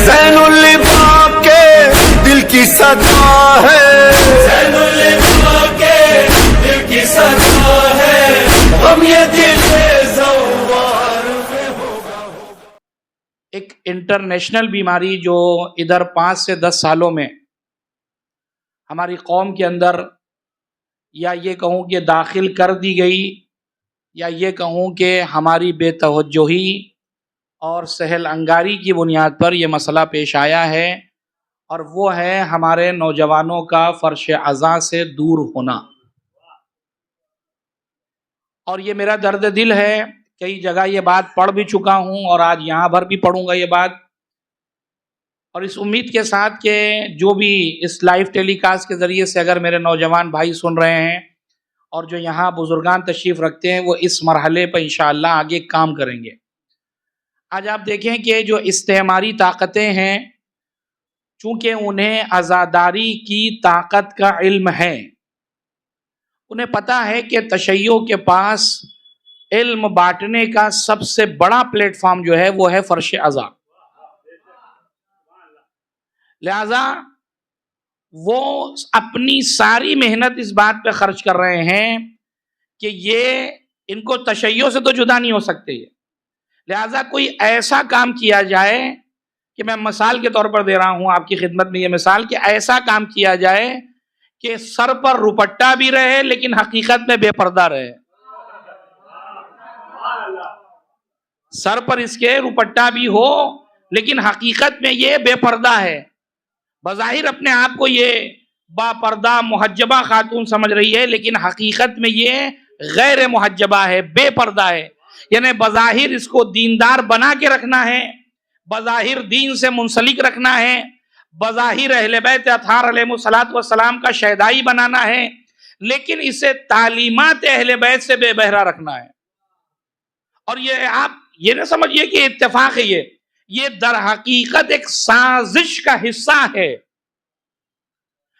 زین العباد کے دل کی صدا ہے، زین العباد کے دل کی صدا ہے، ہم یہ دل زوار میں ہوگا۔ ایک انٹرنیشنل بیماری جو ادھر 5 سے 10 سالوں میں ہماری قوم کے اندر یا یہ کہوں کہ داخل کر دی گئی، یا یہ کہوں کہ ہماری بے توجہی اور سہل انگاری کی بنیاد پر یہ مسئلہ پیش آیا ہے، اور وہ ہے ہمارے نوجوانوں کا فرش عزا سے دور ہونا۔ اور یہ میرا درد دل ہے، کئی جگہ یہ بات پڑھ بھی چکا ہوں اور آج یہاں پر بھی پڑھوں گا یہ بات، اور اس امید کے ساتھ کہ جو بھی اس لائیو ٹیلی کاسٹ کے ذریعے سے اگر میرے نوجوان بھائی سن رہے ہیں اور جو یہاں بزرگان تشریف رکھتے ہیں، وہ اس مرحلے پر انشاءاللہ آگے کام کریں گے۔ آج آپ دیکھیں کہ جو استعماری طاقتیں ہیں، چونکہ انہیں عزاداری کی طاقت کا علم ہے، انہیں پتا ہے کہ تشیع کے پاس علم بانٹنے کا سب سے بڑا پلیٹ فارم جو ہے وہ ہے فرش عزا۔ لہذا وہ اپنی ساری محنت اس بات پہ خرچ کر رہے ہیں کہ یہ ان کو تشیع سے تو جدا نہیں ہو سکتے، لہذا کوئی ایسا کام کیا جائے کہ میں مثال کے طور پر دے رہا ہوں آپ کی خدمت میں یہ مثال، کہ ایسا کام کیا جائے کہ سر پر روپٹہ بھی رہے لیکن حقیقت میں بے پردہ رہے، سر پر اس کے روپٹہ بھی ہو لیکن حقیقت میں یہ بے پردہ ہے، بظاہر اپنے آپ کو یہ با پردہ محجبہ خاتون سمجھ رہی ہے لیکن حقیقت میں یہ غیر محجبہ ہے، بے پردہ ہے، یعنی بظاہر اس کو دیندار بنا کے رکھنا ہے، بظاہر دین سے منسلک رکھنا ہے، بظاہر اہل بیت اطہار علیہ السلام کا شیدائی بنانا ہے، لیکن اسے تعلیمات اہل بیت سے بے بہرا رکھنا ہے۔ اور یہ آپ یہ نہ سمجھیے کہ اتفاق ہے، یہ در حقیقت ایک سازش کا حصہ ہے،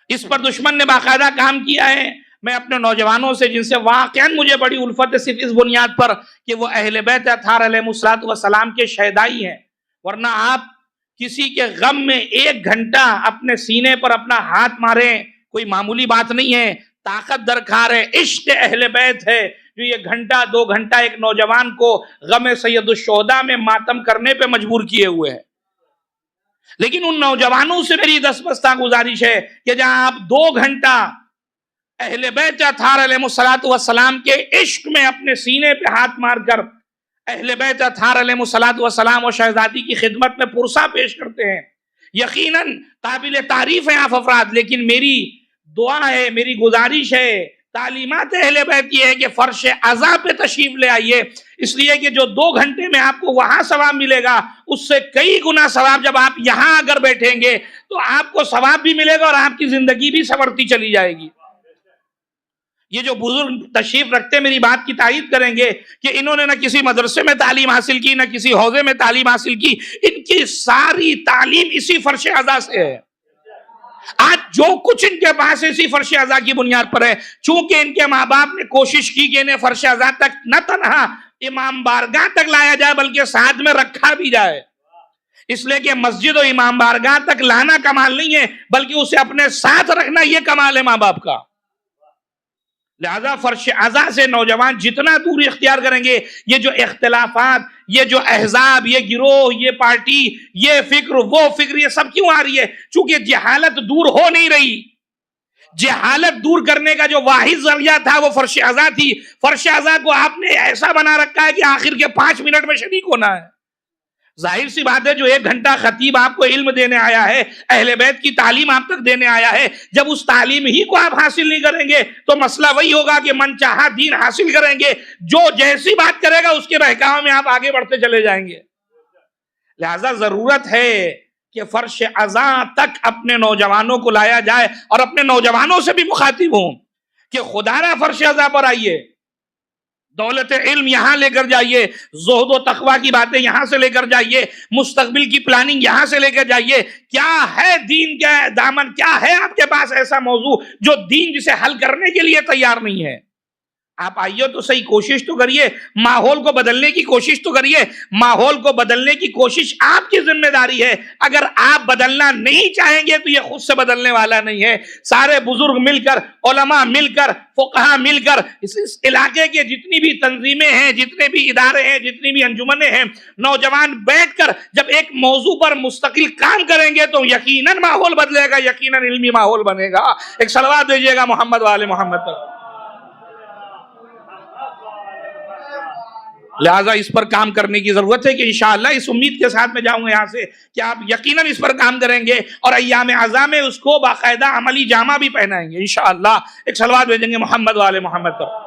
اس پر دشمن نے باقاعدہ کام کیا ہے۔ میں اپنے نوجوانوں سے جن سے واقعاً مجھے بڑی الفت ہے صرف اس بنیاد پر کہ وہ اہل بیت اطہار علیہ السلام کے شیدائی ہیں، ورنہ آپ کسی کے غم میں 1 گھنٹہ اپنے سینے پر اپنا ہاتھ ماریں کوئی معمولی بات نہیں ہے، طاقت درکار ہے، عشق اہل بیت ہے جو یہ 1-2 گھنٹہ ایک نوجوان کو غم سید الشہداء میں ماتم کرنے پہ مجبور کیے ہوئے ہیں۔ لیکن ان نوجوانوں سے میری دستبستہ گزارش ہے کہ جہاں آپ 2 گھنٹہ اہل بیت اطہار علیہ السلام کے عشق میں اپنے سینے پہ ہاتھ مار کر اہل بیت اطہار علیہ السلام و شہزادی کی خدمت میں پرسہ پیش کرتے ہیں، یقیناً قابل تعریف ہیں آپ افراد، لیکن میری دعا ہے، میری گزارش ہے، تعلیمات اہل بیت یہ ہے کہ فرش عزا پہ تشریف لے آئیے، اس لیے کہ جو 2 گھنٹے میں آپ کو وہاں ثواب ملے گا اس سے کئی گنا ثواب جب آپ یہاں اگر بیٹھیں گے تو آپ کو ثواب بھی ملے گا اور آپ کی زندگی بھی سنورتی چلی جائے گی۔ یہ جو بزرگ تشریف رکھتے میری بات کی تائید کریں گے کہ انہوں نے نہ کسی مدرسے میں تعلیم حاصل کی، نہ کسی حوزے میں تعلیم حاصل کی، ان کی ساری تعلیم اسی فرش عزا سے ہے۔ آج جو کچھ ان کے پاس اسی فرش عزا کی بنیاد پر ہے، چونکہ ان کے ماں باپ نے کوشش کی کہ انہیں فرش عزا تک نہ تنہا امام بارگاہ تک لایا جائے بلکہ ساتھ میں رکھا بھی جائے، اس لیے کہ مسجد و امام بارگاہ تک لانا کمال نہیں ہے بلکہ اسے اپنے ساتھ رکھنا یہ کمال ہے ماں باپ کا۔ لہذا فرش عزا سے نوجوان جتنا دوری اختیار کریں گے، یہ جو اختلافات، یہ جو احزاب، یہ گروہ، یہ پارٹی، یہ فکر، وہ فکر، یہ سب کیوں آ رہی ہے؟ چونکہ جہالت دور ہو نہیں رہی۔ جہالت دور کرنے کا جو واحد ذریعہ تھا وہ فرش عزا تھی۔ فرش عزا کو آپ نے ایسا بنا رکھا ہے کہ آخر کے 5 منٹ میں شریک ہونا ہے۔ ظاہر سی بات ہے جو 1 گھنٹہ خطیب آپ کو علم دینے آیا ہے، اہل بیت کی تعلیم آپ تک دینے آیا ہے، جب اس تعلیم ہی کو آپ حاصل نہیں کریں گے تو مسئلہ وہی ہوگا کہ من چاہا دین حاصل کریں گے، جو جیسی بات کرے گا اس کے بہکاوے میں آپ آگے بڑھتے چلے جائیں گے۔ لہذا ضرورت ہے کہ فرش عزا تک اپنے نوجوانوں کو لایا جائے اور اپنے نوجوانوں سے بھی مخاطب ہوں کہ خدا را فرش عزا پر آئیے، دولت علم یہاں لے کر جائیے، زہد و تقوی کی باتیں یہاں سے لے کر جائیے، مستقبل کی پلاننگ یہاں سے لے کر جائیے۔ کیا ہے دین کا دامن، کیا ہے آپ کے پاس ایسا موضوع جو دین جسے حل کرنے کے لیے تیار نہیں ہے؟ آپ آئیے تو صحیح، کوشش تو کریے، ماحول کو بدلنے کی کوشش تو کریے. ماحول کو بدلنے کی کوشش آپ کی ذمہ داری ہے. اگر آپ بدلنا نہیں چاہیں گے تو یہ خود سے بدلنے والا نہیں ہے. سارے بزرگ مل کر، علماء مل کر، فقہا مل کر، اس علاقے کے جتنی بھی تنظیمیں ہیں، جتنے بھی ادارے ہیں، جتنی بھی انجمنیں ہیں، نوجوان بیٹھ کر جب ایک موضوع پر مستقل کام کریں گے تو یقیناً ماحول بدلے گا، یقیناً علمی ماحول بنے گا. ایک صلوات دیجیے گا محمد والے محمد پر. لہٰذا اس پر کام کرنے کی ضرورت ہے کہ انشاءاللہ اس امید کے ساتھ میں جاؤں گا یہاں سے کہ آپ یقیناً اس پر کام کریں گے اور ایام اعزاء میں اس کو باقاعدہ عملی جامہ بھی پہنائیں گے انشاءاللہ. ایک صلوات بھیجیں گے محمد والے محمد پر.